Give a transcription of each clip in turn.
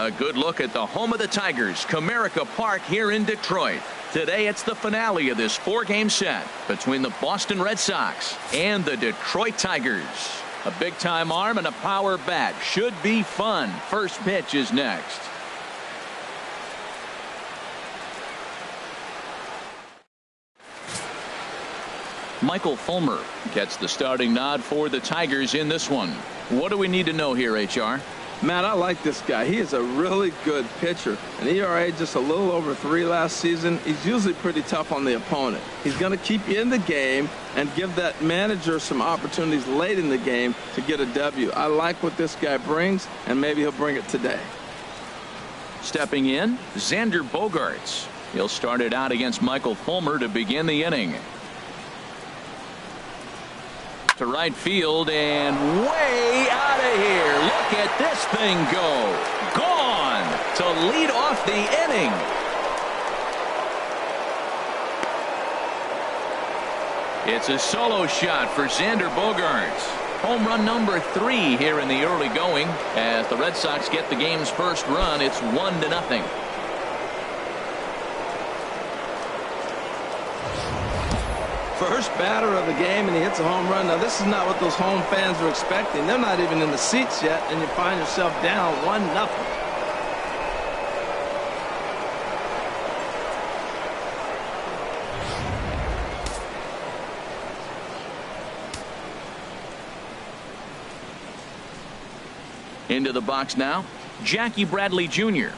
A good look at the home of the Tigers, Comerica Park here in Detroit. Today it's the finale of this 4-game set between the Boston Red Sox and the Detroit Tigers. A big-time arm and a power bat. Should be fun. First pitch is next. Michael Fulmer gets the starting nod for the Tigers in this one. What do we need to know here, HR? Man, I like this guy. He is a really good pitcher. An ERA just a little over 3 last season. He's usually pretty tough on the opponent. He's going to keep you in the game and give that manager some opportunities late in the game to get a W. I like what this guy brings, and maybe he'll bring it today. Stepping in, Xander Bogaerts. He'll start it out against Michael Fulmer to begin the inning. To right field and way out of here. Look at this thing go. Gone to lead off the inning. It's a solo shot for Xander Bogaerts. Home run number 3 here in the early going. As the Red Sox get the game's first run, it's 1-0. First batter of the game, and he hits a home run. Now, this is not what those home fans are expecting. They're not even in the seats yet, and you find yourself down 1-0. Into the box now, Jackie Bradley Jr.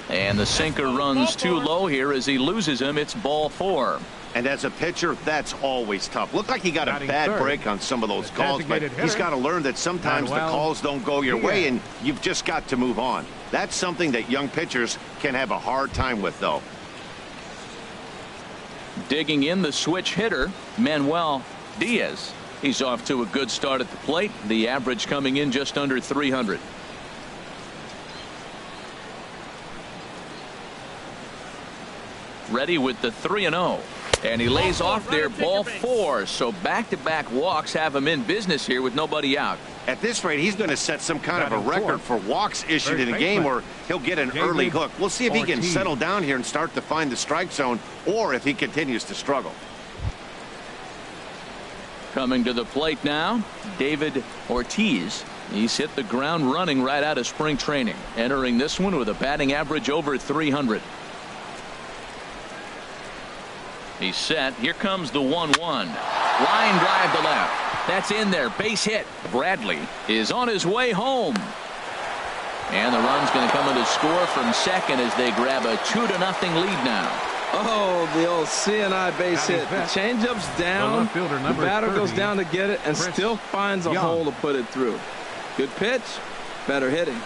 And the sinker runs too low here as he loses him. It's ball 4. And as a pitcher, that's always tough. Looked like he got a bad break on some of those calls, but he's got to learn that sometimes the calls don't go your way, and you've just got to move on. That's something that young pitchers can have a hard time with, though. Digging in the switch hitter, Manuel Diaz. He's off to a good start at the plate. The average coming in just under 300. Ready with the 3-0. And he lays off there, ball 4. So back-to-back walks have him in business here with nobody out. At this rate, he's going to set some kind of a record for walks issued in a game where he'll get an early hook. We'll see if he can settle down here and start to find the strike zone, or if he continues to struggle. Coming to the plate now, David Ortiz. He's hit the ground running right out of spring training. Entering this one with a batting average over 300. He's set. Here comes the 1-1. Line drive to left. That's in there. Base hit. Bradley is on his way home. And the run's going to come in to score from second as they grab a 2-0 lead now. Oh, the old CNI base hit. The changeup's down. The batter goes down to get it and still finds a hole to put it through. Good pitch. Better hitting.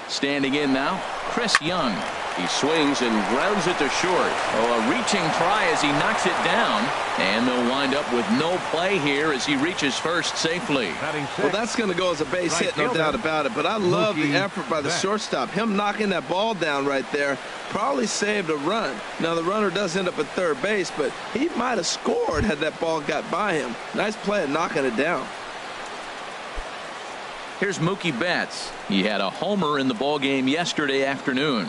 Standing in now, Chris Young. He swings and grounds it to short. Oh, a reaching try as he knocks it down. And they'll wind up with no play here as he reaches first safely. Well, that's going to go as a base hit, no doubt about it. But I love the effort by the shortstop. Him knocking that ball down right there probably saved a run. Now, the runner does end up at third base, but he might have scored had that ball got by him. Nice play at knocking it down. Here's Mookie Betts. He had a homer in the ballgame yesterday afternoon.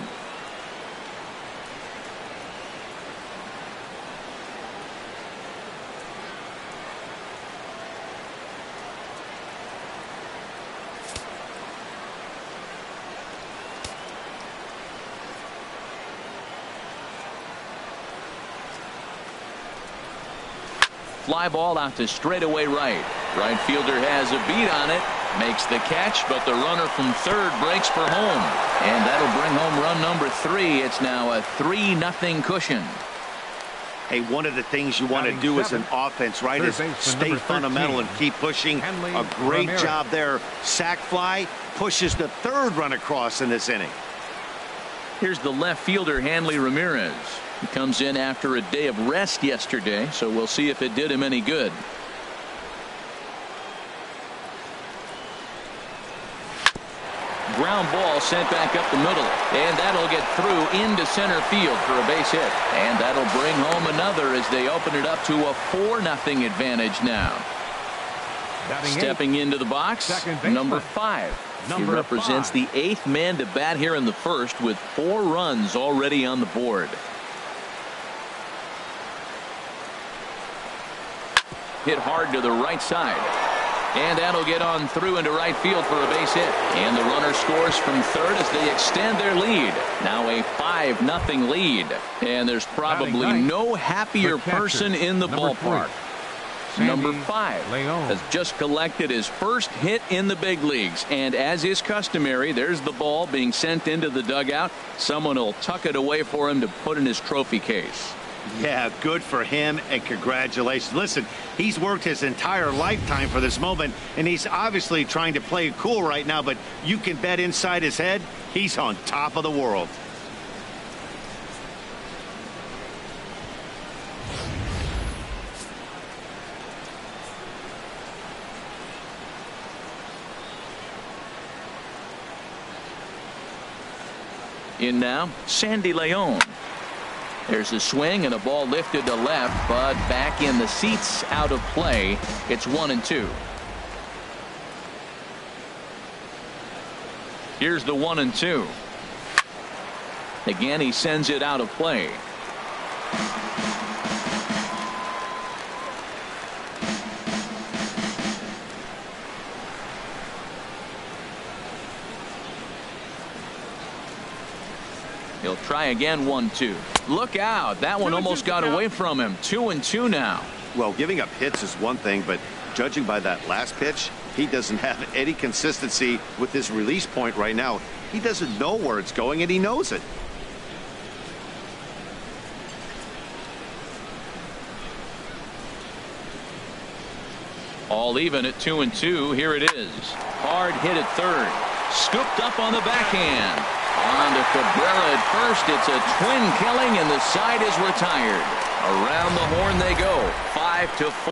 Fly ball out to straightaway right. Right fielder has a beat on it. Makes the catch, but the runner from third breaks for home. And that'll bring home run number 3. It's now a 3-0 cushion. Hey, one of the things you want to do as an offense, right, is stay fundamental and keep pushing. A great job there. Sac fly pushes the third run across in this inning. Here's the left fielder, Hanley Ramirez. He comes in after a day of rest yesterday, so we'll see if it did him any good. ground ball sent back up the middle. And that'll get through into center field for a base hit. And that'll bring home another as they open it up to a 4-0 advantage now. Stepping into the box, number 5. He represents the 8th man to bat here in the first with 4 runs already on the board. Hit hard to the right side. And that'll get on through into right field for a base hit. And the runner scores from third as they extend their lead. Now a 5-0 lead. And there's probably no happier person in the ballpark. Number 5 has just collected his first hit in the big leagues. And as is customary, there's the ball being sent into the dugout. Someone will tuck it away for him to put in his trophy case. Yeah, good for him, and congratulations. Listen, he's worked his entire lifetime for this moment, and he's obviously trying to play it cool right now, but you can bet inside his head, he's on top of the world. In now, Sandy Leon. There's a swing and a ball lifted to left, but back in the seats, out of play. It's 1-2. Here's the 1-2. Again, he sends it out of play. He'll try again. 1-2. Look out. That one almost got away from him. 2-2 now. Well, giving up hits is one thing, but judging by that last pitch, he doesn't have any consistency with his release point right now. He doesn't know where it's going, and he knows it. All even at 2-2. Here it is. Hard hit at third. Scooped up on the backhand. On to Cabrera at first. It's a twin killing, and the side is retired. Around the horn they go. 5-4.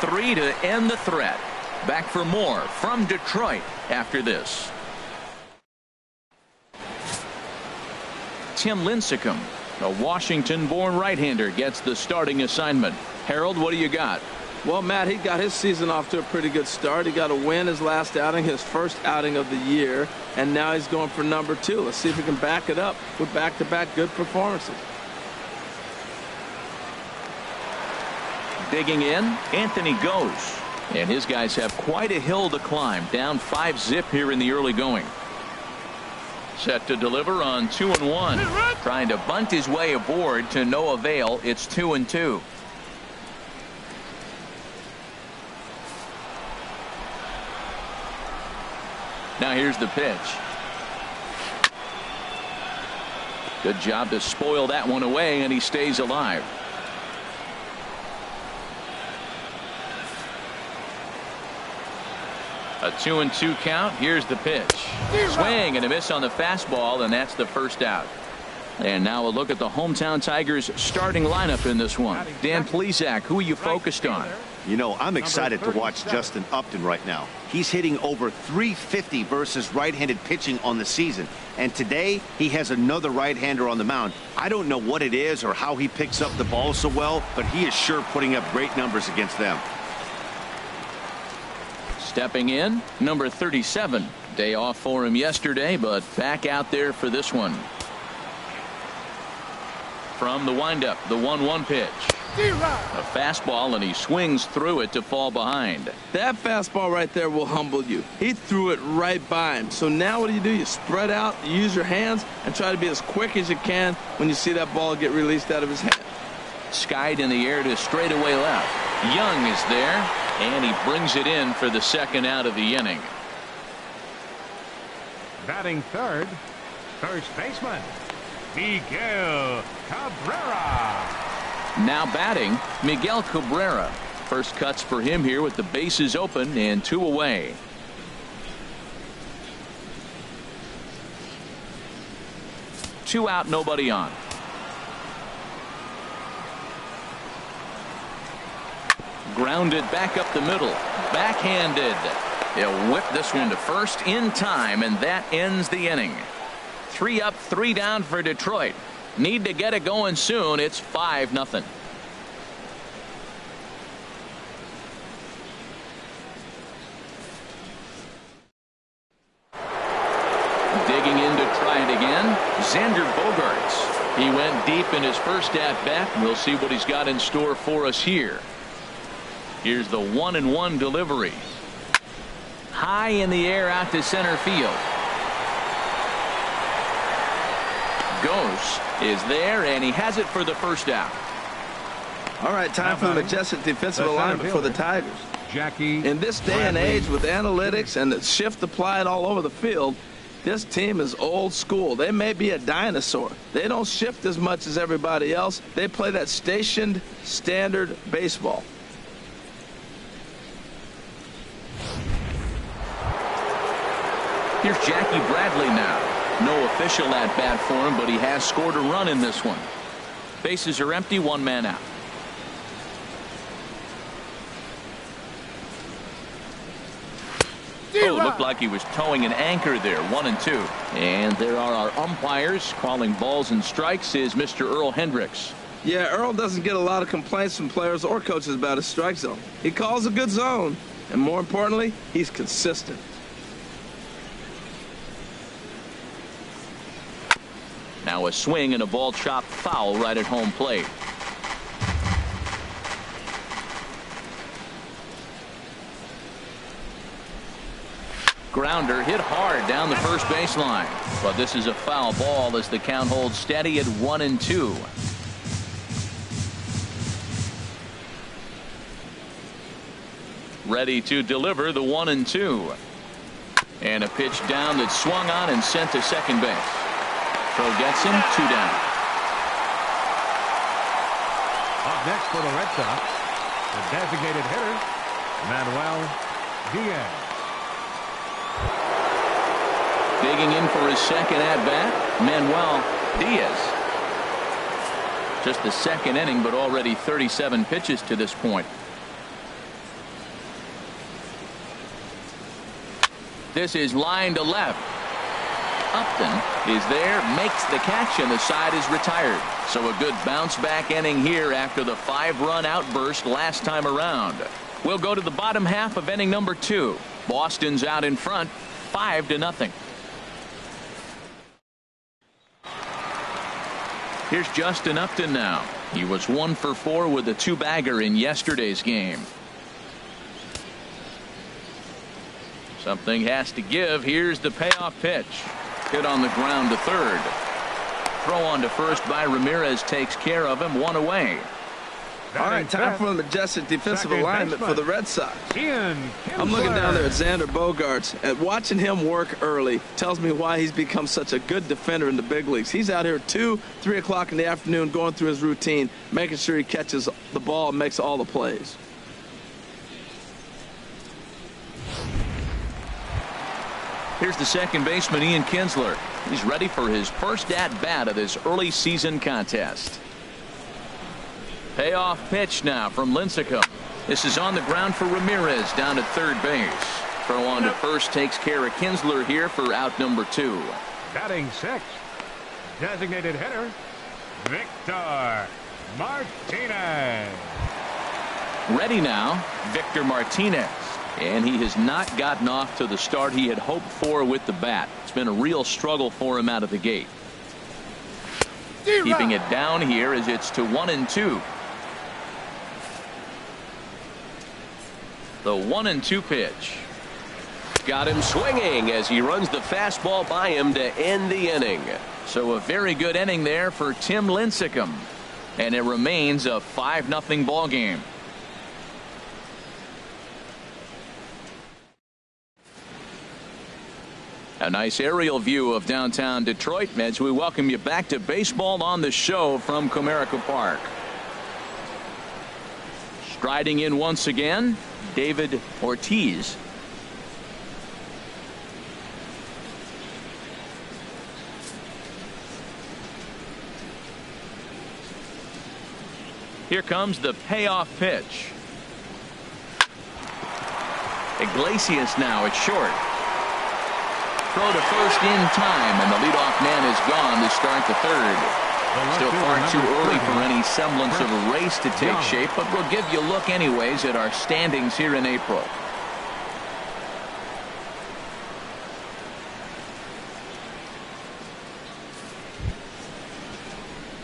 3 to end the threat. Back for more from Detroit after this. Tim Lincecum, a Washington-born right-hander, gets the starting assignment. Harold, what do you got? Well, Matt, he got his season off to a pretty good start. He got a win his last outing, his first outing of the year, and now he's going for number 2. Let's see if he can back it up with back-to-back good performances. Digging in, Anthony goes. And his guys have quite a hill to climb, down 5-zip here in the early going. Set to deliver on 2-1. Trying to bunt his way aboard to no avail. It's 2-2. Now here's the pitch. Good job to spoil that one away, and he stays alive. A 2-2 count. Here's the pitch. Swing and a miss on the fastball, and that's the first out. And now a look at the hometown Tigers starting lineup in this one. Dan Plesac, who are you focused on? You know, I'm excited to watch Justin Upton right now. He's hitting over .350 versus right-handed pitching on the season. And today, he has another right-hander on the mound. I don't know what it is or how he picks up the ball so well, but he is sure putting up great numbers against them. Stepping in, number 37. Day off for him yesterday, but back out there for this one. From the windup, the 1-1 pitch. A fastball, and he swings through it to fall behind. That fastball right there will humble you. He threw it right by him. So now what do? You spread out, you use your hands, and try to be as quick as you can when you see that ball get released out of his hand. Skied in the air to straightaway left. Young is there, and he brings it in for the second out of the inning. Batting third, first baseman, Miguel Cabrera. Now batting, Miguel Cabrera. First cuts for him here with the bases open and 2 away. Two out, nobody on. Grounded back up the middle. Backhanded. He'll whip this one to first in time, and that ends the inning. 3 up, 3 down for Detroit. Need to get it going soon. It's 5-0. Digging in to try it again, Xander Bogaerts. He went deep in his first at-bat. We'll see what he's got in store for us here. Here's the 1-1 delivery. High in the air out to center field. Ghost is there, and he has it for the first out. All right, time for the majestic defensive alignment for the Tigers. Jackie. In this day and age with analytics and the shift applied all over the field, this team is old school. They may be a dinosaur. They don't shift as much as everybody else. They play that stationed standard baseball. Here's Jackie Bradley now. No official at bat for him, but he has scored a run in this one. Bases are empty, 1 man out. Oh, looked like he was towing an anchor there. 1-2. And there are our umpires calling balls and strikes is Mr. Earl Hendricks. Yeah, Earl doesn't get a lot of complaints from players or coaches about his strike zone. He calls a good zone, and more importantly, he's consistent. Now a swing and a ball chopped foul right at home plate. Grounder hit hard down the first baseline, but this is a foul ball as the count holds steady at 1-2. Ready to deliver the 1-2. And a pitch down that swung on and sent to second base. Throw gets him, 2 down. Up next for the Red Sox, the designated hitter, Manuel Diaz. Digging in for his second at-bat, Manuel Diaz. Just the second inning, but already 37 pitches to this point. This is line to left. Upton is there, makes the catch, and the side is retired. So a good bounce back inning here after the 5-run outburst last time around. We'll go to the bottom half of inning number 2. Boston's out in front 5-0. Here's Justin Upton now. He was 1 for 4 with a 2-bagger in yesterday's game. Something has to give. Here's the payoff pitch. Hit on the ground to third. Throw on to first by Ramirez takes care of him. 1 away. All right, time for a majestic defensive alignment for the Red Sox. I'm looking down there at Xander Bogaerts, and watching him work early tells me why he's become such a good defender in the big leagues. He's out here at 2, 3 o'clock in the afternoon going through his routine, making sure he catches the ball and makes all the plays. Here's the second baseman, Ian Kinsler. He's ready for his first at-bat of this early season contest. Payoff pitch now from Lincecum. This is on the ground for Ramirez down at third base. Throw on to first takes care of Kinsler here for out number 2. Batting 6. Designated hitter, Victor Martinez. Ready now, Victor Martinez. And he has not gotten off to the start he had hoped for with the bat. It's been a real struggle for him out of the gate. Keeping it down here as it's to 1-2. The 1-2 pitch. Got him swinging as he runs the fastball by him to end the inning. So a very good inning there for Tim Lincecum. And it remains a 5-0 ball game. A nice aerial view of downtown Detroit as we welcome you back to baseball on the show from Comerica Park. Striding in once again, David Ortiz. Here comes the payoff pitch. Iglesias now at short. Throw to first in time, and the leadoff man is gone to start the third. Still far too early for any semblance of a race to take shape, but we'll give you a look anyways at our standings here in April.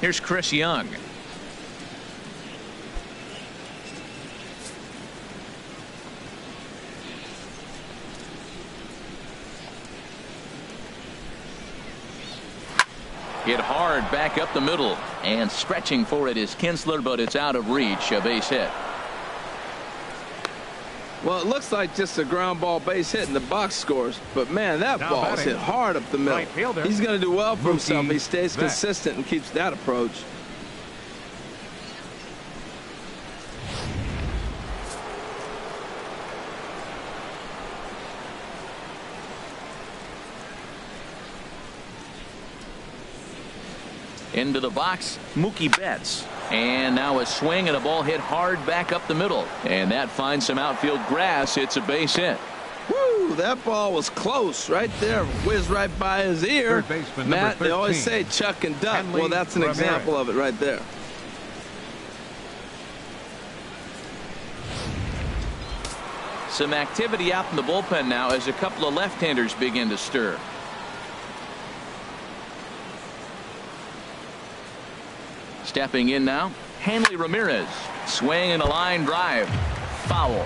Here's Chris Young. Hit hard back up the middle, and stretching for it is Kinsler, but it's out of reach. A base hit. Well, it looks like just a ground ball base hit in the box scores, but man, that ball is hit hard up the middle. He's going to do well for himself. He stays consistent and keeps that approach. Into the box, Mookie Betts. And now a swing and a ball hit hard back up the middle. And that finds some outfield grass. It's a base hit. Woo, that ball was close right there. Whizzed right by his ear. Matt, they always say chuck and duck. Well, that's an example of it right there. Some activity out in the bullpen now as a couple of left-handers begin to stir. Stepping in now, Hanley Ramirez. Swing and a line drive. Foul.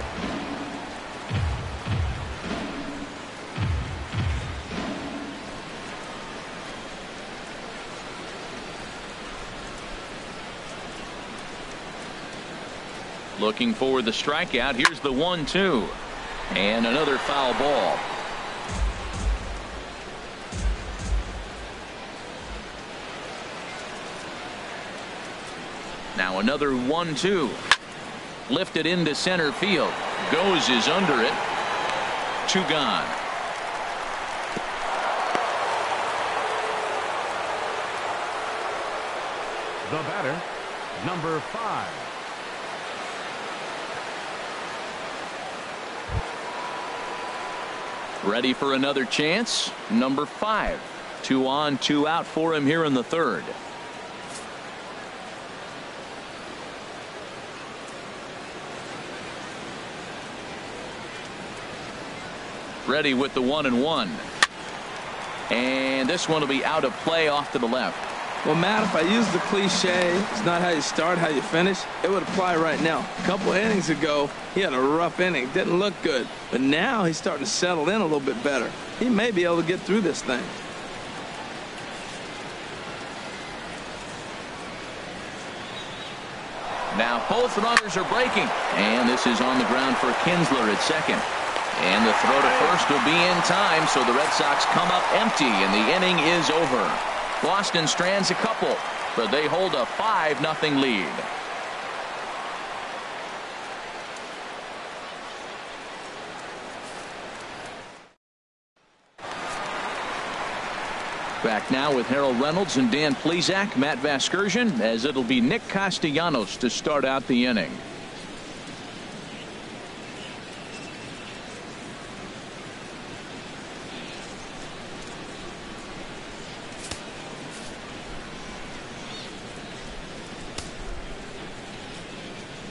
Looking for the strikeout. Here's the 1-2. And another foul ball. Now another 1-2. Lifted into center field. Goes is under it. 2 gone. The batter, number 5. Ready for another chance. Number 5. 2 on, 2 out for him here in the third. Ready with the 1-1. And this one will be out of play off to the left. Well, Matt, if I use the cliche, it's not how you start, how you finish, it would apply right now. A couple innings ago, he had a rough inning. Didn't look good. But now he's starting to settle in a little bit better. He may be able to get through this thing. Now both runners are breaking. And this is on the ground for Kinsler at second. And the throw to first will be in time, so the Red Sox come up empty, and the inning is over. Boston strands a couple, but they hold a 5-0 lead. Back now with Harold Reynolds and Dan Plesac, Matt Vasgersian, as it'll be Nick Castellanos to start out the inning.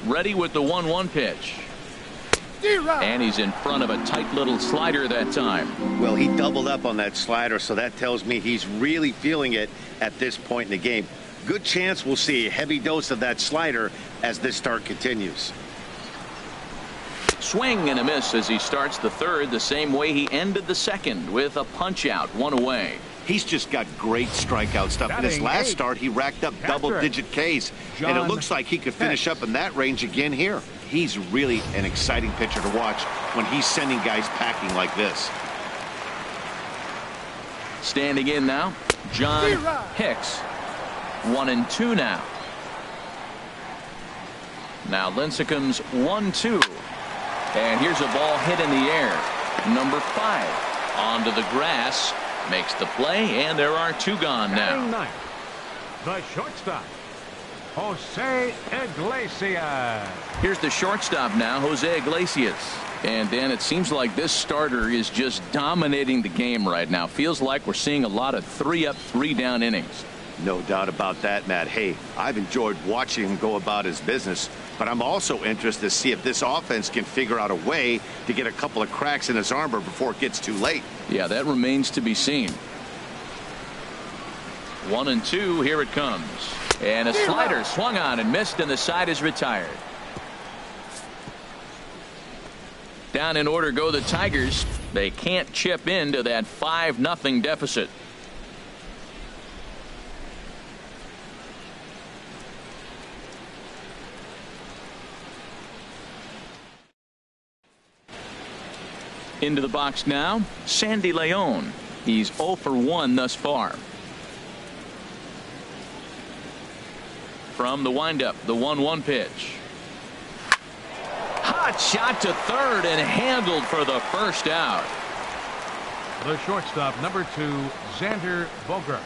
Ready with the 1-1 pitch. And he's in front of a tight little slider that time. Well, he doubled up on that slider, so that tells me he's really feeling it at this point in the game. Good chance we'll see a heavy dose of that slider as this start continues. Swing and a miss as he starts the third the same way he ended the second, with a punch out, 1 away. He's just got great strikeout stuff. In his last start, he racked up double-digit Ks, and it looks like he could finish up in that range again here. He's really an exciting pitcher to watch when he's sending guys packing like this. Standing in now, John Hicks. 1-2 now. Now Lincecum's 1-2. And here's a ball hit in the air. Number 5 onto the grass. Makes the play, and there are 2 gone now. The shortstop, Jose Iglesias. Here's the shortstop now, Jose Iglesias. And Dan, it seems like this starter is just dominating the game right now. Feels like we're seeing a lot of 3-up, 3-down innings. No doubt about that, Matt. Hey, I've enjoyed watching him go about his business, but I'm also interested to see if this offense can figure out a way to get a couple of cracks in his armor before it gets too late. Yeah, that remains to be seen. 1-2, here it comes. And a slider swung on and missed, and the side is retired. Down in order go the Tigers. They can't chip into that 5-0 deficit. Into the box now, Sandy Leon. He's 0 for 1 thus far. From the windup, the 1-1 pitch. Hot shot to third and handled for the first out. The shortstop, number 2, Xander Bogaerts.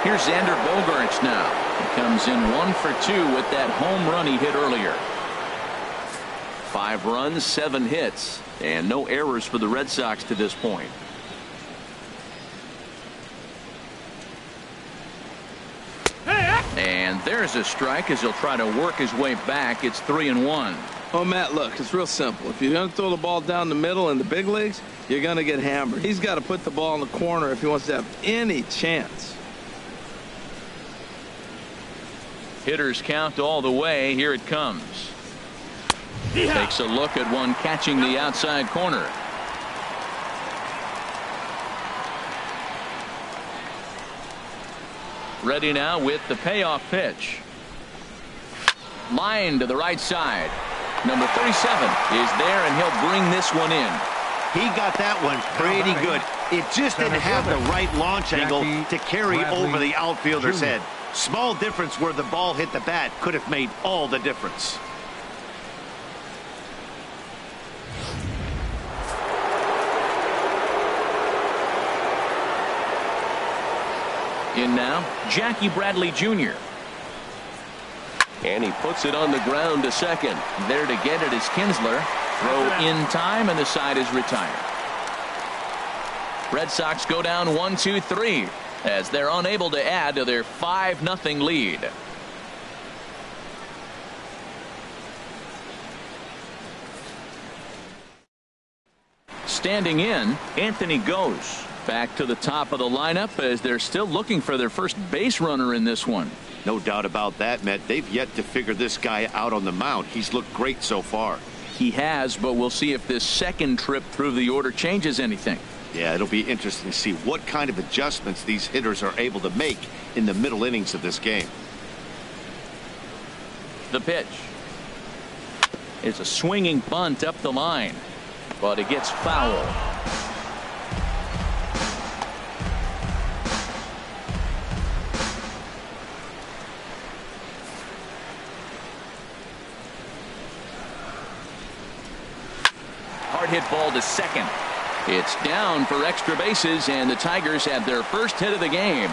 Here's Xander Bogaerts now. He comes in 1 for 2 with that home run he hit earlier. 5 runs, 7 hits, and no errors for the Red Sox to this point. And there's a strike as he'll try to work his way back. It's 3-1. Oh, Matt, look, it's real simple. If you're going to throw the ball down the middle in the big leagues, you're going to get hammered. He's got to put the ball in the corner if he wants to have any chance. Hitters count all the way. Here it comes. Takes a look at one catching the outside corner. Ready now with the payoff pitch. Line to the right side. Number 37 is there, and he'll bring this one in. He got that one pretty good. It just didn't have the right launch angle to carry over the outfielder's head. Small difference where the ball hit the bat could have made all the difference. In now, Jackie Bradley Jr. And he puts it on the ground to second. There to get it is Kinsler. Throw in time, and the side is retired. Red Sox go down 1-2-3 as they're unable to add to their 5-0 lead. Standing in, Anthony goes back to the top of the lineup as they're still looking for their first base runner in this one. No doubt about that, Matt. They've yet to figure this guy out on the mound. He's looked great so far. He has, but we'll see if this second trip through the order changes anything. Yeah, it'll be interesting to see what kind of adjustments these hitters are able to make in the middle innings of this game. The pitch. It's a swinging bunt up the line, but it gets foul. Hard hit ball to second. It's down for extra bases, and the Tigers have their first hit of the game.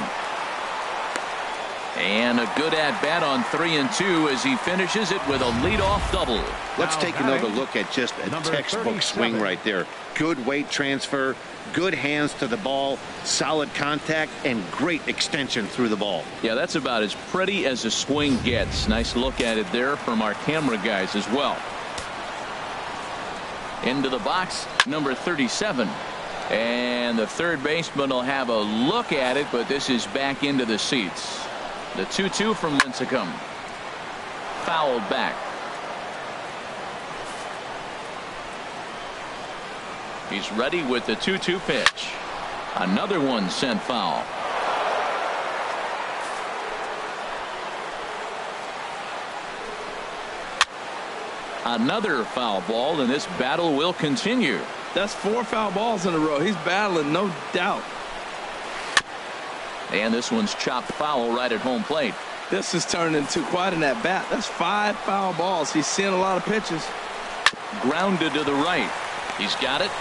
And a good at-bat on 3-2 as he finishes it with a leadoff double. Let's take another look at just a textbook swing right there. Good weight transfer, good hands to the ball, solid contact, and great extension through the ball. Yeah, that's about as pretty as a swing gets. Nice look at it there from our camera guys as well. Into the box, number 37. And the third baseman will have a look at it, but this is back into the seats. The 2-2 from Lincecum. Fouled back. He's ready with the 2-2 pitch. Another one sent foul. Another foul ball, and this battle will continue. That's 4 foul balls in a row. He's battling, no doubt. And this one's chopped foul right at home plate. This is turning into quite an at-bat. That's 5 foul balls. He's seeing a lot of pitches. Grounded to the right. He's got it.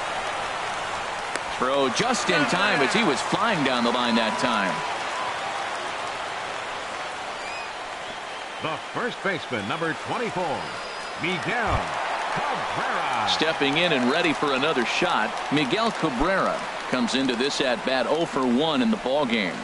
Throw just in time as he was flying down the line that time. The first baseman, number 24, Miguel Cabrera. Stepping in and ready for another shot, Miguel Cabrera comes into this at-bat 0 for 1 in the ball game.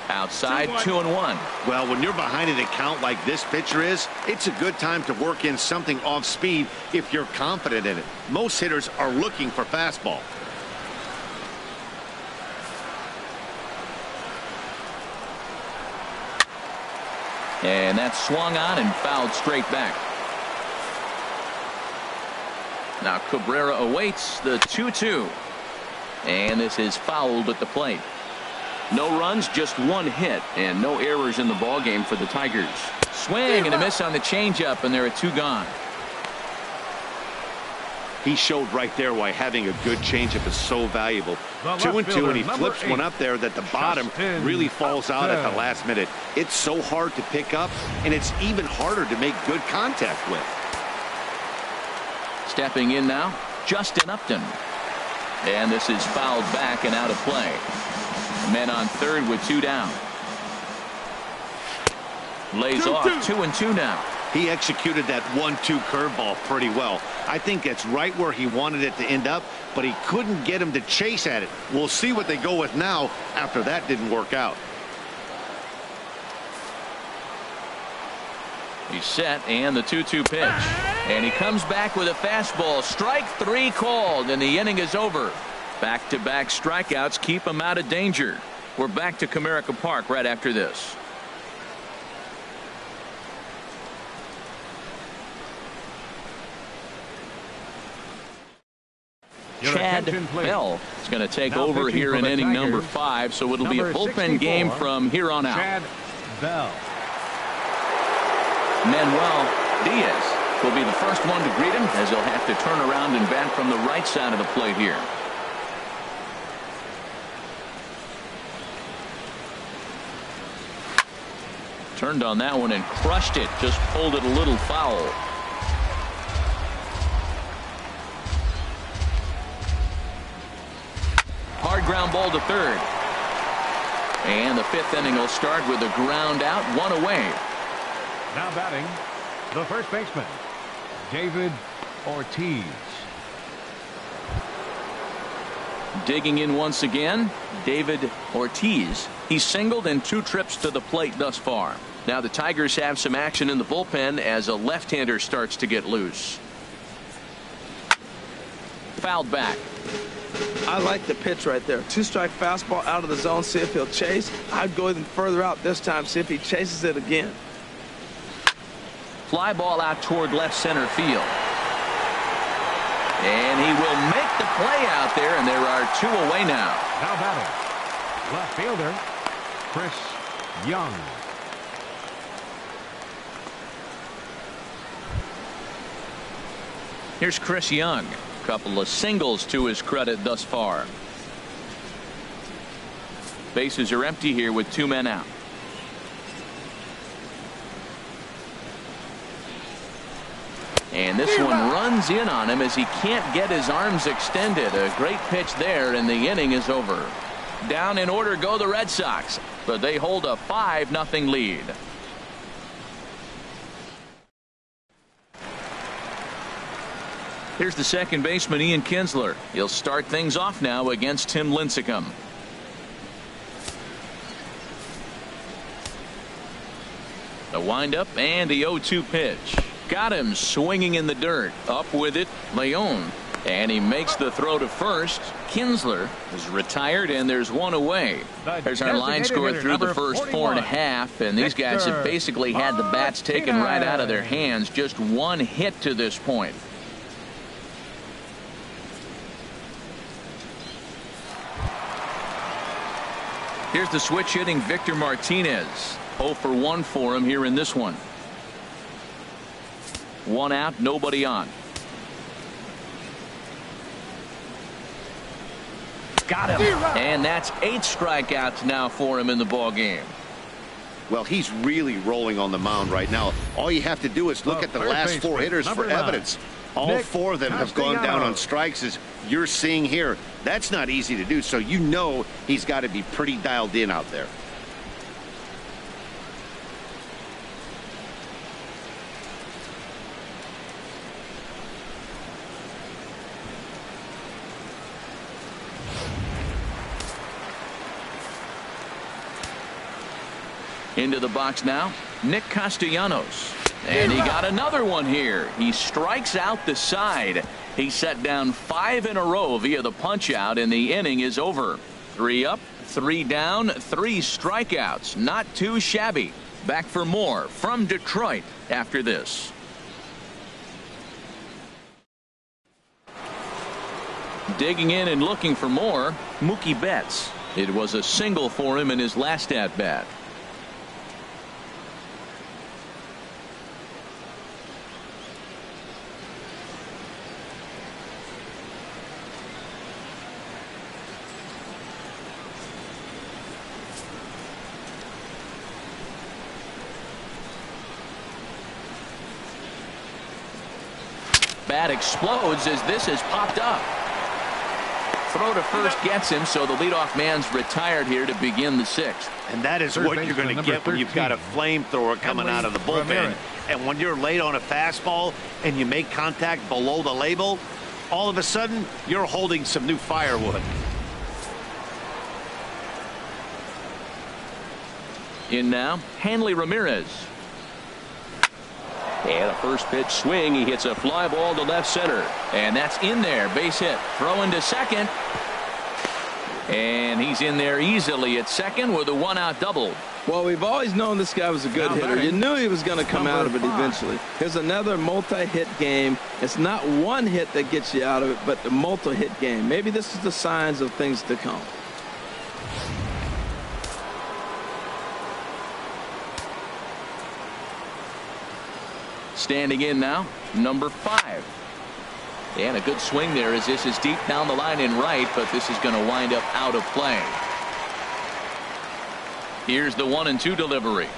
Outside, 2-1. Well, when you're behind an account like this pitcher is, it's a good time to work in something off speed if you're confident in it. Most hitters are looking for fastball. And that's swung on and fouled straight back. Now Cabrera awaits the 2-2. And this is fouled at the plate. No runs, just 1 hit, and no errors in the ballgame for the Tigers. Swing and a miss on the changeup, and there are 2 gone. He showed right there why having a good changeup is so valuable. 2-2, and he flips one up there that the bottom really falls out at the last minute. It's so hard to pick up, and it's even harder to make good contact with. Stepping in now, Justin Upton. And this is fouled back and out of play. Men on third with 2 down. Lays off 2-2 now. He executed that 1-2 curveball pretty well. I think that's right where he wanted it to end up, but he couldn't get him to chase at it. We'll see what they go with now after that didn't work out. He's set, and the 2-2 pitch. And he comes back with a fastball. Strike 3 called, and the inning is over. Back-to-back strikeouts keep him out of danger. We're back to Comerica Park right after this. Chad Bell is going to take over here in inning number 5, so it'll be a bullpen game from here on out. Chad Bell. Manuel Diaz will be the first one to greet him as he'll have to turn around and bat from the right side of the plate here. Turned on that one and crushed it. Just pulled it a little foul. ground ball to third. And the fifth inning will start with a ground out, one away. Now batting, the first baseman, David Ortiz. Digging in once again, David Ortiz. He's singled in 2 trips to the plate thus far. Now the Tigers have some action in the bullpen as a left-hander starts to get loose. Fouled back. I like the pitch right there. 2-strike fastball out of the zone, see if he'll chase. I'd go even further out this time, see if he chases it again. Fly ball out toward left center field. And he will make the play out there, and there are 2 away now. Now batting, left fielder, Chris Young. Here's Chris Young. Couple of singles to his credit thus far. Bases are empty here with 2 men out. And this one runs in on him as he can't get his arms extended. A great pitch there, and the inning is over. Down in order go the Red Sox, but they hold a 5-0 lead. Here's the second baseman, Ian Kinsler. He'll start things off now against Tim Lincecum. The windup and the 0-2 pitch. Got him swinging in the dirt. Up with it, Leon. And he makes the throw to first. Kinsler is retired, and there's 1 away. There's our line score through the first 4.5, and these guys have basically had the bats taken right out of their hands. Just 1 hit to this point. Here's the switch hitting Victor Martinez. 0 for 1 for him here in this one. 1 out, nobody on. Got him. And that's 8 strikeouts now for him in the ball game. Well, he's really rolling on the mound right now. All you have to do is look at the last 4 hitters for evidence. All 4 of them have gone down on strikes, as you're seeing here. That's not easy to do, so you know he's got to be pretty dialed in out there. Into the box now, Nick Castellanos. And he got another one here. He strikes out the side. He set down 5 in a row via the punch out, and the inning is over. 3 up, 3 down, 3 strikeouts. Not too shabby. Back for more from Detroit after this. Digging in and looking for more, Mookie Betts. It was a single for him in his last at-bat. Bat explodes as this has popped up. Throw to first gets him, so the leadoff man's retired here to begin the 6th. And that is what you're going to get when you've got a flamethrower coming out of the bullpen. And when you're late on a fastball and you make contact below the label, all of a sudden you're holding some new firewood. In now, Hanley Ramirez. And a first pitch swing. He hits a fly ball to left center. And that's in there. Base hit. Throw into second. And he's in there easily at second with a 1-out double. Well, we've always known this guy was a good hitter. You knew he was going to come out of it eventually. Here's another multi-hit game. It's not 1 hit that gets you out of it, but the multi-hit game. Maybe this is the signs of things to come. Standing in now, number 5. And a good swing there as this is deep down the line in right, but this is going to wind up out of play. Here's the 1-2 delivery.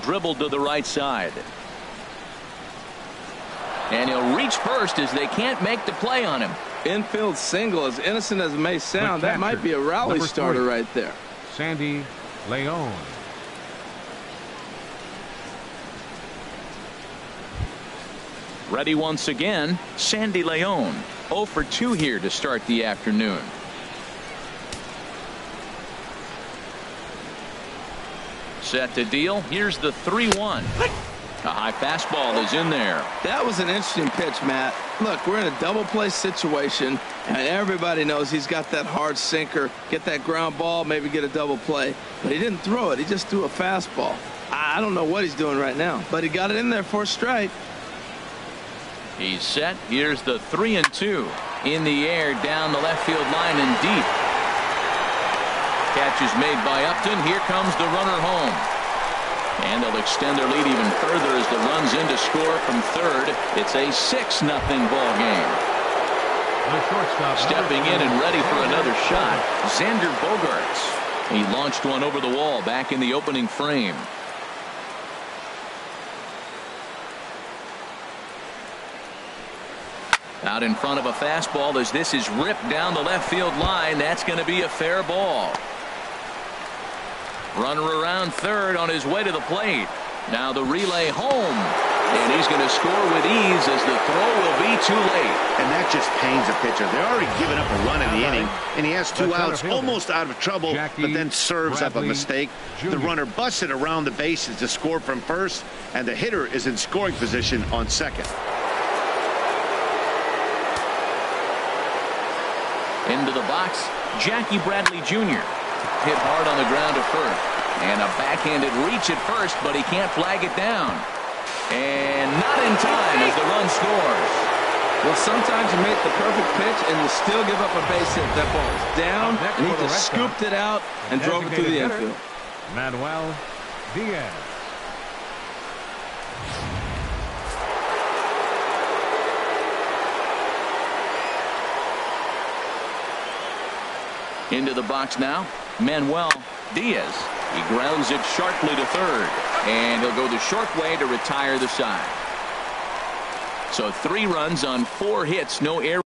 Dribbled to the right side. And he'll reach first as they can't make the play on him. Infield single, as innocent as it may sound, that might be a rally starter right there. Sandy Leon. Ready once again, Sandy Leon. 0 for 2 here to start the afternoon. Set to deal. Here's the 3-1. A high fastball is in there. That was an interesting pitch, Matt. Look, we're in a double play situation, and everybody knows he's got that hard sinker. Get that ground ball, maybe get a double play. But he didn't throw it. He just threw a fastball. I don't know what he's doing right now, but he got it in there for a strike. He's set. Here's the 3-2. In the air, down the left field line and deep. Catch is made by Upton. Here comes the runner home. And they'll extend their lead even further as the run's in to score from third. It's a 6-0 ball game. Stepping in and ready for another shot, Xander Bogaerts. He launched one over the wall back in the opening frame. Out in front of a fastball as this is ripped down the left field line. That's going to be a fair ball. Runner around third on his way to the plate. Now the relay home. And he's going to score with ease as the throw will be too late. And that just pains a pitcher. They're already given up a run in the inning, and he has 2 outs, almost out of trouble, but then serves up a mistake. The runner busted around the bases to score from first, and the hitter is in scoring position on second. Into the box, Jackie Bradley Jr. Hit hard on the ground to first. And a backhanded reach at first, but he can't flag it down. And not in time as the run scores. Well, sometimes you make the perfect pitch and you still give up a base hit. That ball is down, and he just scooped it out and drove it through the infield. Manuel Diaz. Into the box now, Manuel Diaz. He grounds it sharply to third, and he'll go the short way to retire the side. So 3 runs on 4 hits, no errors.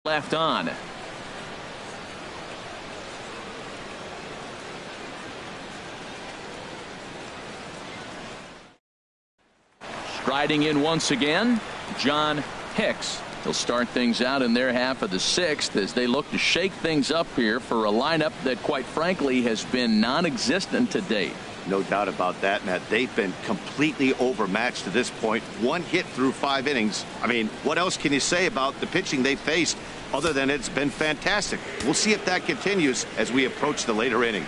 left on. Striding in once again, John Hicks. He'll start things out in their half of the sixth as they look to shake things up here for a lineup that, quite frankly, has been non-existent to date. No doubt about that, Matt. They've been completely overmatched to this point. One hit through 5 innings. I mean, what else can you say about the pitching they faced other than it's been fantastic? We'll see if that continues as we approach the later inning.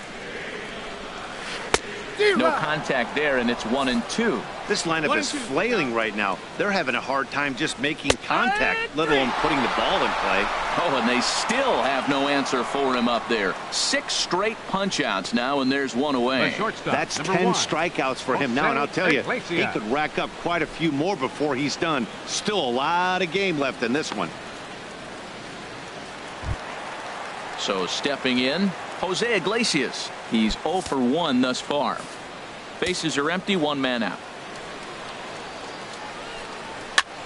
No contact there, and it's 1-2. This lineup is flailing right now. They're having a hard time just making contact, let alone putting the ball in play. Oh, and they still have no answer for him up there. 6 straight punch-outs now, and there's one away. That's 10 strikeouts for him now, and I'll tell you, he could rack up quite a few more before he's done. Still a lot of game left in this one. So stepping in, Jose Iglesias. He's 0 for 1 thus far. Bases are empty, 1 man out.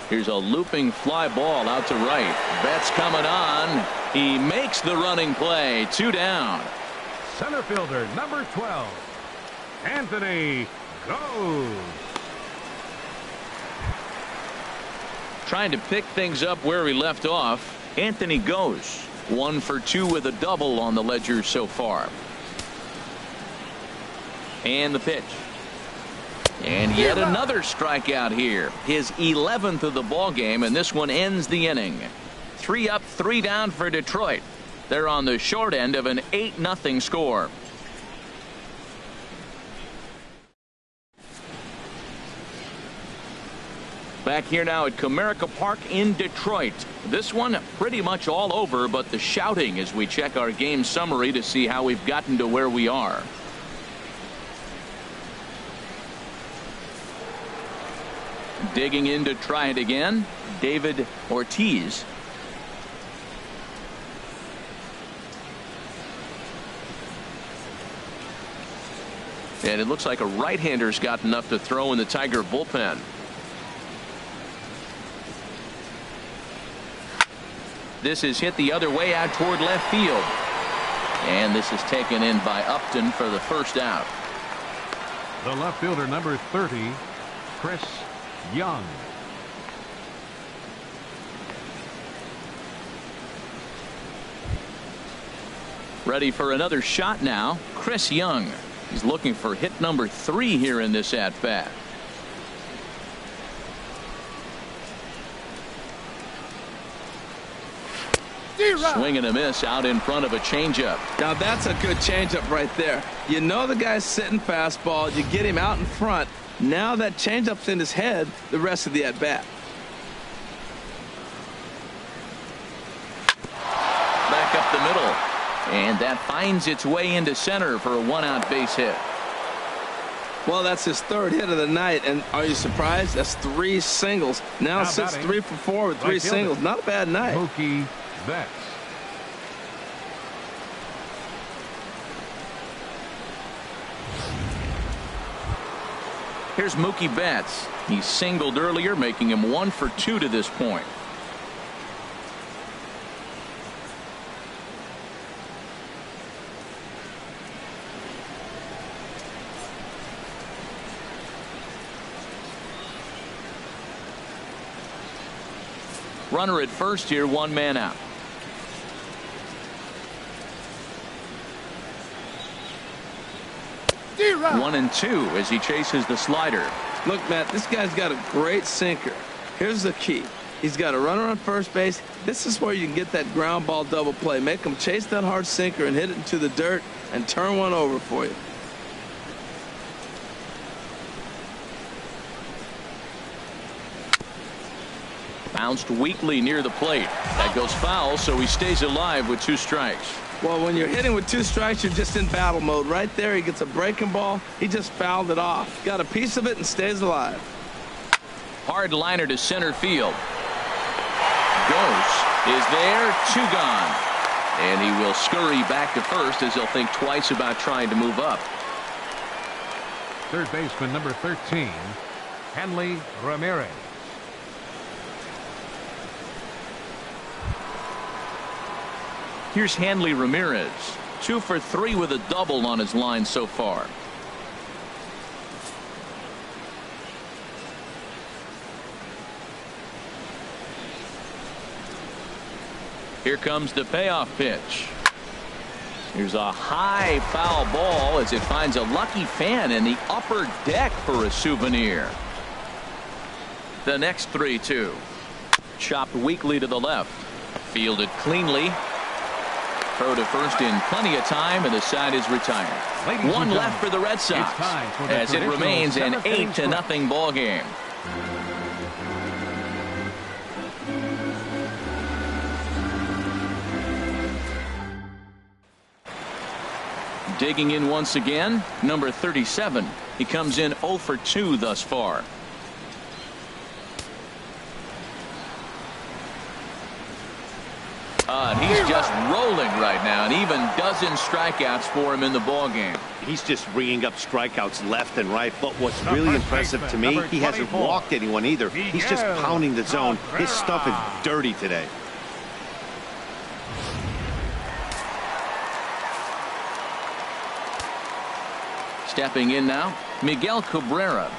Here's a looping fly ball out to right. Betts coming on. He makes the running play. 2 down. Center fielder number 12, Anthony goes. Trying to pick things up where he left off. Anthony goes. 1 for 2 with a double on the ledger so far. And the pitch. And yet another strikeout here. His 11th of the ball game, and this one ends the inning. 3 up, 3 down for Detroit. They're on the short end of an 8-0 score. Back here now at Comerica Park in Detroit. This one pretty much all over, but the shouting as we check our game summary to see how we've gotten to where we are. Digging in to try it again, David Ortiz. And it looks like a right-hander's got enough to throw in the Tiger bullpen. This is hit the other way out toward left field. And this is taken in by Upton for the first out. The left fielder number 30, Chris Young. Ready for another shot now. Chris Young. He's looking for hit number 3 here in this at-bat. Swing and a miss out in front of a changeup. Now that's a good changeup right there. You know the guy's sitting fastball. You get him out in front. Now that changeup's in his head the rest of the at-bat. Back up the middle. And that finds its way into center for a 1-out base hit. Well, that's his 3rd hit of the night, and are you surprised? That's 3 singles. Now sits 3 for 4 with 3 singles. Not a bad night. Mookie Betts. Here's Mookie Betts. He singled earlier, making him 1 for 2 to this point. Runner at first here, 1 man out. One and 2 as he chases the slider. Look, Matt, this guy's got a great sinker. Here's the key. He's got a runner on first base. This is where you can get that ground ball double play. Make him chase that hard sinker and hit it into the dirt and turn one over for you. Bounced weakly near the plate. That goes foul, so he stays alive with 2 strikes. Well, when you're hitting with 2 strikes, you're just in battle mode. Right there, he gets a breaking ball. He just fouled it off. Got a piece of it and stays alive. Hard liner to center field. Goes. Is there. 2 gone. And he will scurry back to first as he'll think twice about trying to move up. Third baseman number 13, Hanley Ramirez. Here's Hanley Ramirez. 2 for 3 with a double on his line so far. Here comes the payoff pitch. Here's a high foul ball as it finds a lucky fan in the upper deck for a souvenir. The next 3-2. Chopped weakly to the left. Fielded cleanly. Throw to first in plenty of time, and the side is retired. One left for the Red Sox as it remains an 8-0 ball game. Digging in once again, number 37. He comes in 0 for 2 thus far. And he's just rolling right now, and even dozen strikeouts for him in the ball game. He's just ringing up strikeouts left and right. But what's really impressive to me, he hasn't walked anyone either. He's just pounding the zone. His stuff is dirty today. Stepping in now, Miguel Cabrera.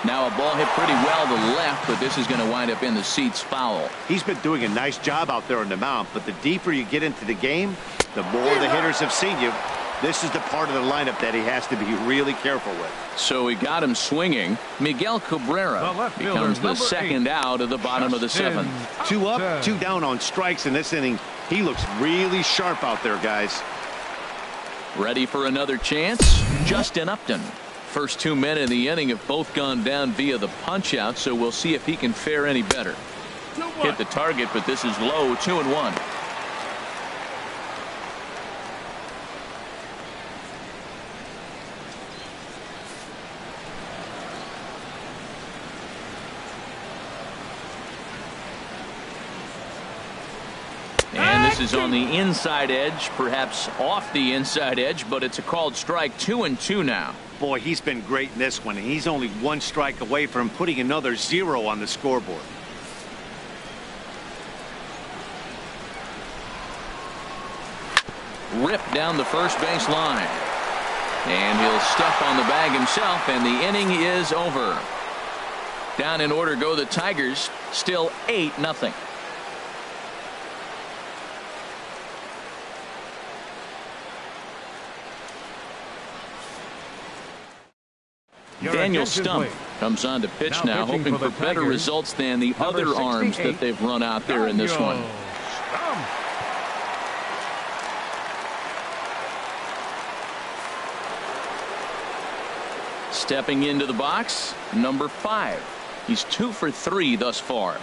Now a ball hit pretty well to the left, but this is going to wind up in the seats foul. He's been doing a nice job out there on the mound, but the deeper you get into the game, the more the hitters have seen you. This is the part of the lineup that he has to be really careful with. So we got him swinging. Miguel Cabrera becomes the second out of the bottom of the 7th. 2 up, 2 down on strikes in this inning. He looks really sharp out there, guys. Ready for another chance? Justin Upton. First 2 men in the inning have both gone down via the punch out, so we'll see if he can fare any better. Hit the target, but this is low. 2-1. And this is on the inside edge, perhaps off the inside edge, but it's a called strike. 2-2 now. Boy, he's been great in this one. He's only 1 strike away from putting another 0 on the scoreboard. Ripped down the first base line. And he'll step on the bag himself, and the inning is over. Down in order go the Tigers, still 8-0. Daniel Stump comes on to pitch now, hoping for better results than the other arms that they've run out there in this one. Stepping into the box, number 5. He's 2 for 3 thus far.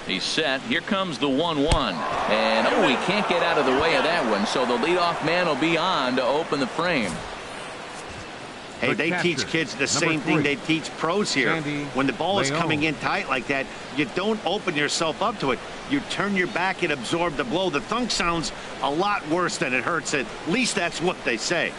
He's set. Here comes the 1-1. And oh, he can't get out of the way of that one. So the leadoff man will be on to open the frame. Hey, they teach kids the same thing they teach pros here. When the ball is coming in tight like that, you don't open yourself up to it. You turn your back and absorb the blow. The thunk sounds a lot worse than it hurts. At least that's what they say.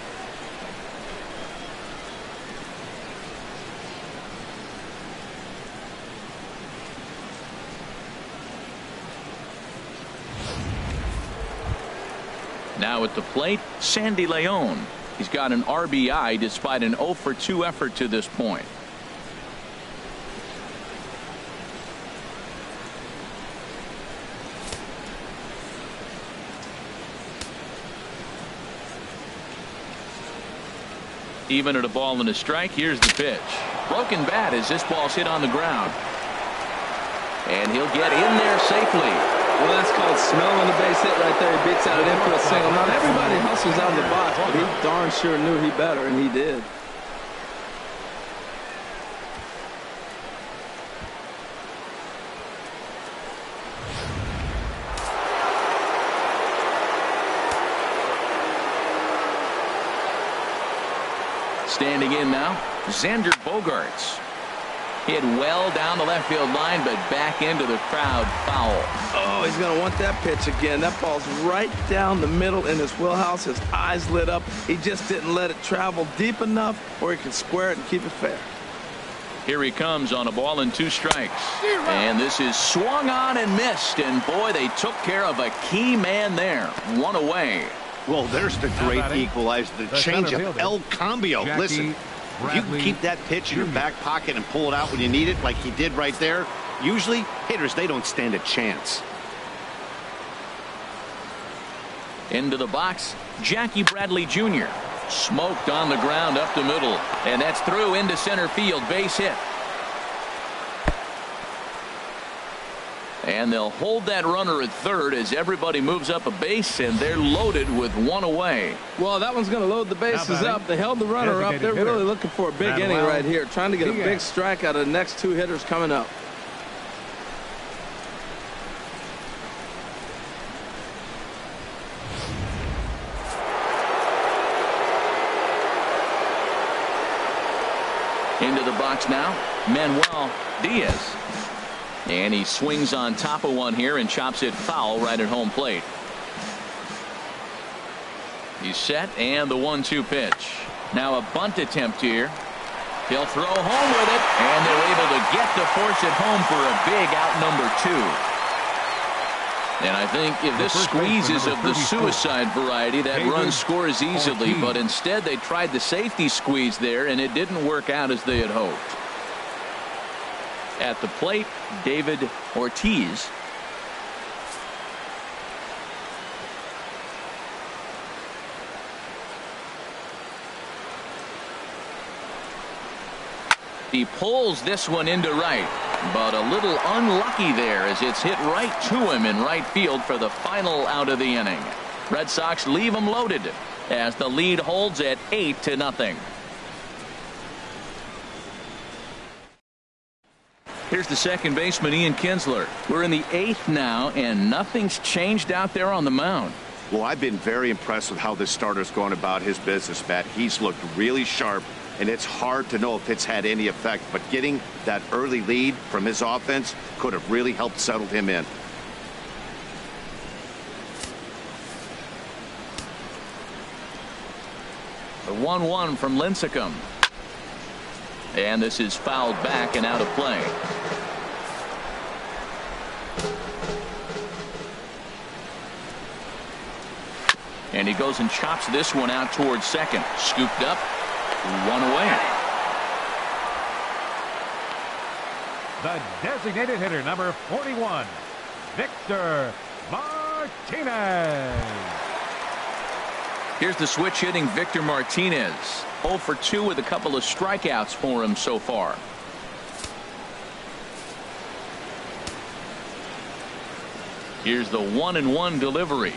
Now at the plate, Sandy Leon. He's got an RBI despite an 0 for 2 effort to this point. Even at a ball and a strike, here's the pitch. Broken bat as this ball's hit on the ground. And he'll get in there safely. Well, that's called smelling the base hit right there. He beats out an infield single. Not everybody hustles out of the box, but he darn sure knew he better, and he did. Standing in now, Xander Bogaerts. Hit well down the left field line, but back into the crowd, foul. Oh, he's going to want that pitch again. That ball's right down the middle in his wheelhouse. His eyes lit up. He just didn't let it travel deep enough where he could square it and keep it fair. Here he comes on a ball and 2 strikes. And this is swung on and missed. And boy, they took care of a key man there. 1 away. Well, there's the great equalizer, the changeup, El Cambio. Listen, if you can keep that pitch in your back pocket and pull it out when you need it, like he did right there, usually hitters, they don't stand a chance. Into the box, Jackie Bradley Jr. Smoked on the ground up the middle, and that's through into center field. Base hit. And they'll hold that runner at third as everybody moves up a base, and they're loaded with 1 away. Well, that one's going to load the bases up. They held the runner up. They're really looking for a big inning right here, trying to get a big strike out of the next 2 hitters coming up. Into the box now, Manuel Diaz. And he swings on top of one here and chops it foul right at home plate. He's set, and the 1-2 pitch. Now a bunt attempt here. He'll throw home with it, and they're able to get the force at home for a big out number 2. And I think if this squeeze is of the suicide variety, that run scores easily, but instead they tried the safety squeeze there, and it didn't work out as they had hoped. At the plate, David Ortiz. He pulls this one into right, but a little unlucky there as it's hit right to him in right field for the final out of the inning. Red Sox leave them loaded as the lead holds at 8-0. Here's the second baseman, Ian Kinsler. We're in the 8th now, and nothing's changed out there on the mound. Well, I've been very impressed with how this starter's going about his business, Matt. He's looked really sharp, and it's hard to know if it's had any effect, but getting that early lead from his offense could have really helped settle him in. The 1-1 from Lincecum. And this is fouled back and out of play. And he goes and chops this one out towards second. Scooped up. 1 away. The designated hitter, number 41, Victor Martinez. Here's the switch hitting Victor Martinez. 0 for 2 with a couple of strikeouts for him so far. Here's the 1-1 delivery.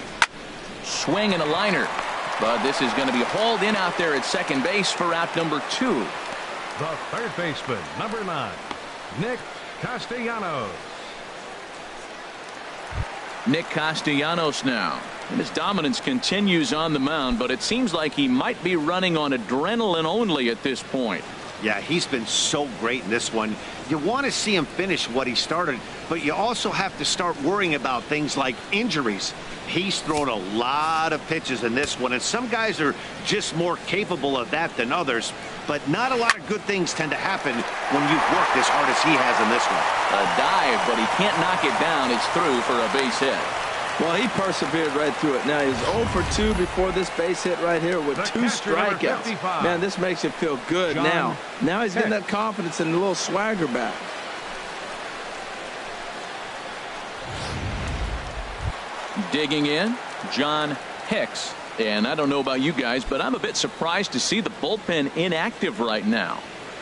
Swing and a liner. But this is going to be hauled in out there at second base for out number 2. The third baseman, number 9, Nick Castellanos. Nick Castellanos now. And his dominance continues on the mound, but it seems like he might be running on adrenaline only at this point. Yeah, he's been so great in this one. You want to see him finish what he started, but you also have to start worrying about things like injuries. He's thrown a lot of pitches in this one, and some guys are just more capable of that than others, but not a lot of good things tend to happen when you've worked as hard as he has in this one. A dive, but he can't knock it down. It's through for a base hit. Well, he persevered right through it. Now he's 0 for 2 before this base hit right here with 2 strikeouts. Man, this makes you feel good now. Now he's getting that confidence and a little swagger back. Digging in, John Hicks. And I don't know about you guys, but I'm a bit surprised to see the bullpen inactive right now.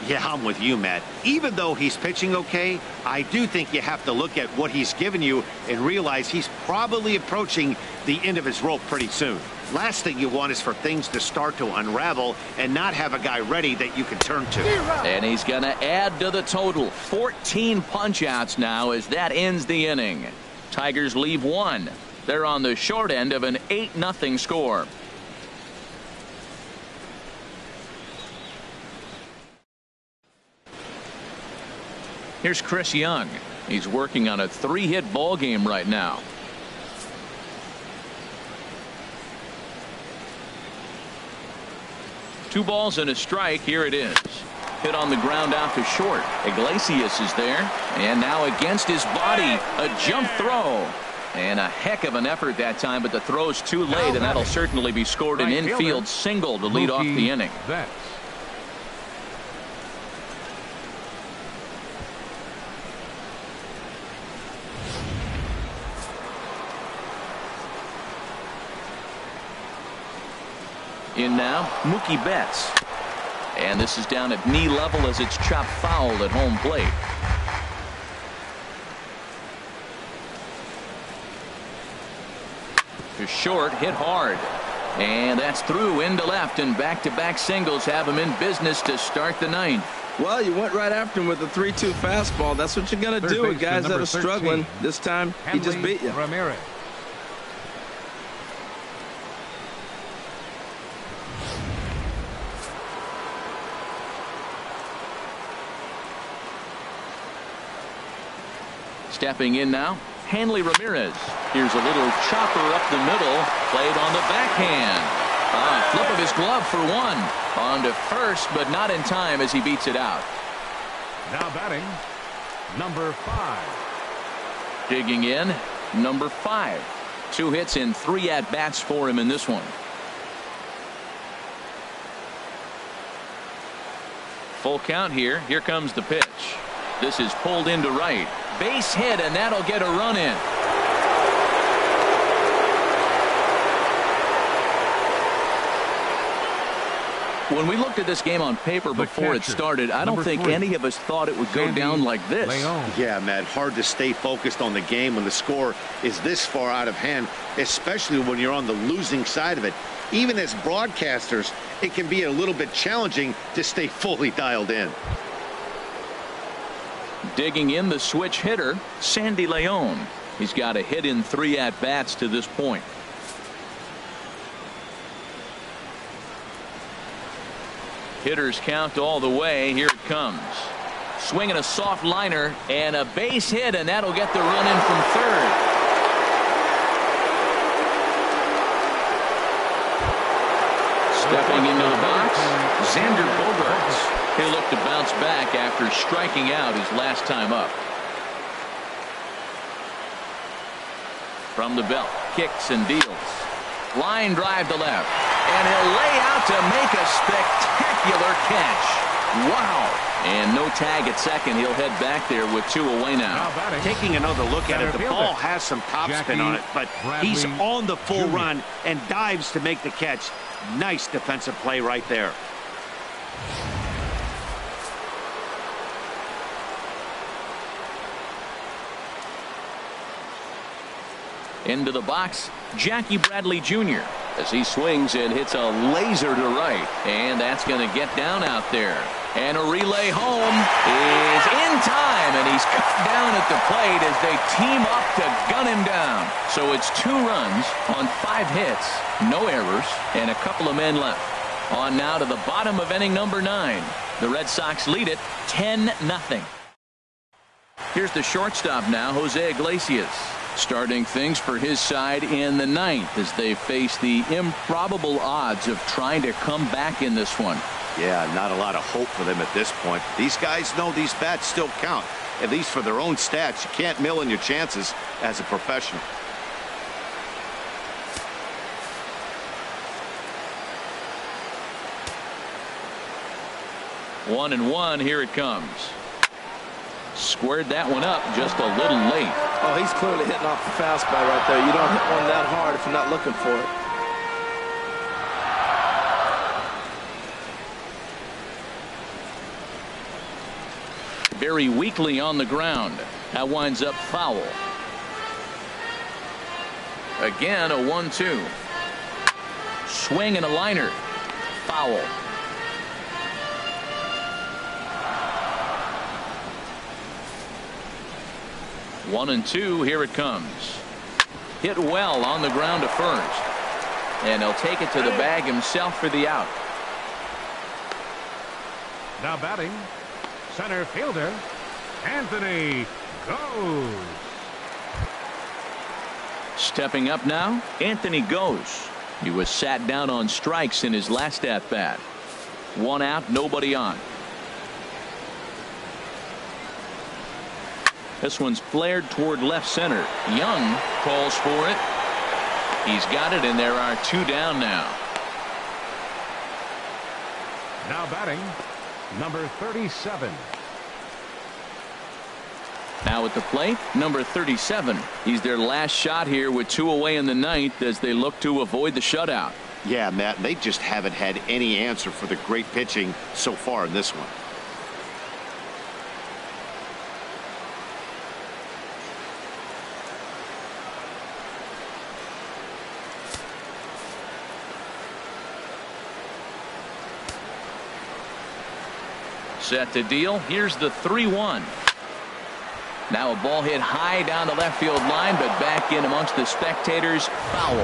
Yeah, I'm with you, Matt. Even though he's pitching okay, I do think you have to look at what he's given you and realize he's probably approaching the end of his rope pretty soon. Last thing you want is for things to start to unravel and not have a guy ready that you can turn to. And he's going to add to the total. 14 punch-outs now as that ends the inning. Tigers leave 1. They're on the short end of an 8-0 score. Here's Chris Young. He's working on a 3-hit ball game right now. Two balls and a strike. Here it is. Hit on the ground out to short. Iglesias is there. And now against his body, a jump throw. And a heck of an effort that time, but the throw's too late, and that'll certainly be scored an infield single to lead off the inning. In now, Mookie Betts. And this is down at knee level as it's chopped foul at home plate. To short, hit hard. And that's through into left, and back-to-back singles have him in business to start the ninth. Well, you went right after him with the 3-2 fastball. That's what you're going to do with guys that are struggling. This time, he just beat you. Ramirez. Stepping in now, Hanley Ramirez. Here's a little chopper up the middle, played on the backhand. Flip of his glove for one. On to first, but not in time as he beats it out. Now batting, number 5. Digging in, number 5. 2 hits and 3 at-bats for him in this one. Full count here. Here comes the pitch. This is pulled into right. Base hit, and that'll get a run in. When we looked at this game on paper before it started, I don't think any of us thought it would go down like this. Yeah, Matt, hard to stay focused on the game when the score is this far out of hand, especially when you're on the losing side of it. Even as broadcasters, it can be a little bit challenging to stay fully dialed in. Digging in, the switch hitter, Sandy Leon. He's got a hit in 3 at-bats to this point. Hitters count all the way. Here it comes. Swinging a soft liner and a base hit, and that'll get the run in from third. Stepping into the box, Xander Bogaerts. He'll look to bounce back after striking out his last time up. From the belt, kicks and deals. Line drive to left. And he'll lay out to make a spectacular catch. Wow. And no tag at second. He'll head back there with 2 away now. Taking another look at it, the ball has some topspin on it, but he's on the full run and dives to make the catch. Nice defensive play right there. Into the box, Jackie Bradley Jr. as he swings and hits a laser to right. And that's going to get down out there. And a relay home is in time, and he's cut down at the plate as they team up to gun him down. So it's 2 runs on 5 hits, no errors, and a couple of men left. On now to the bottom of inning number 9. The Red Sox lead it 10-0. Here's the shortstop now, Jose Iglesias. Starting things for his side in the 9th as they face the improbable odds of trying to come back in this one. Yeah, not a lot of hope for them at this point. These guys know these bats still count, at least for their own stats. You can't mill in your chances as a professional. One and one, here it comes. Squared that one up just a little late. Oh, he's clearly hitting off the fastball right there. You don't hit one that hard if you're not looking for it. Very weakly on the ground. That winds up foul. Again, a 1-2. Swing and a liner. Foul. One and two, here it comes. Hit well on the ground to first. And he'll take it to the bag himself for the out. Now batting, center fielder, Anthony Goes. Stepping up now, Anthony Goes. He was sat down on strikes in his last at-bat. 1 out, nobody on. This one's flared toward left center. Young calls for it. He's got it, and there are 2 down now. Now batting, number 37. Now at the plate, number 37. He's their last shot here with 2 away in the 9th as they look to avoid the shutout. Yeah, Matt, they just haven't had any answer for the great pitching so far in this one. Set to deal. Here's the 3-1. Now a ball hit high down the left field line, but back in amongst the spectators. Foul.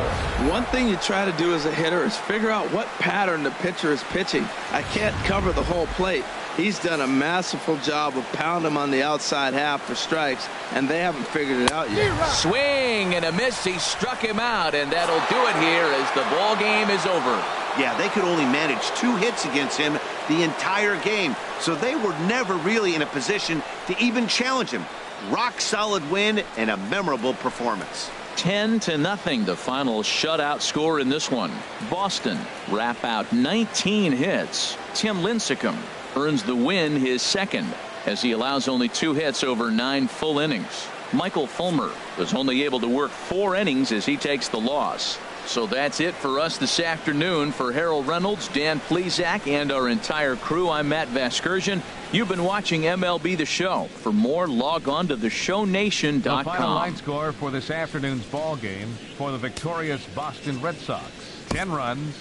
One thing you try to do as a hitter is figure out what pattern the pitcher is pitching. I can't cover the whole plate. He's done a masterful job of pounding him on the outside half for strikes, and they haven't figured it out yet. Swing and a miss. He struck him out, and that'll do it here as the ball game is over. Yeah, they could only manage 2 hits against him the entire game, so they were never really in a position to even challenge him. Rock solid win and a memorable performance. 10-0 the final shutout score in this one. Boston wrap out 19 hits. Tim Lincecum earns the win, his second, as he allows only 2 hits over 9 full innings. Michael Fulmer was only able to work 4 innings as he takes the loss. So that's it for us this afternoon. For Harold Reynolds, Dan Plesac, and our entire crew, I'm Matt Vasgersian. You've been watching MLB The Show. For more, log on to theshownation.com. The final line score for this afternoon's ball game for the victorious Boston Red Sox. 10 runs,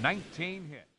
19 hits.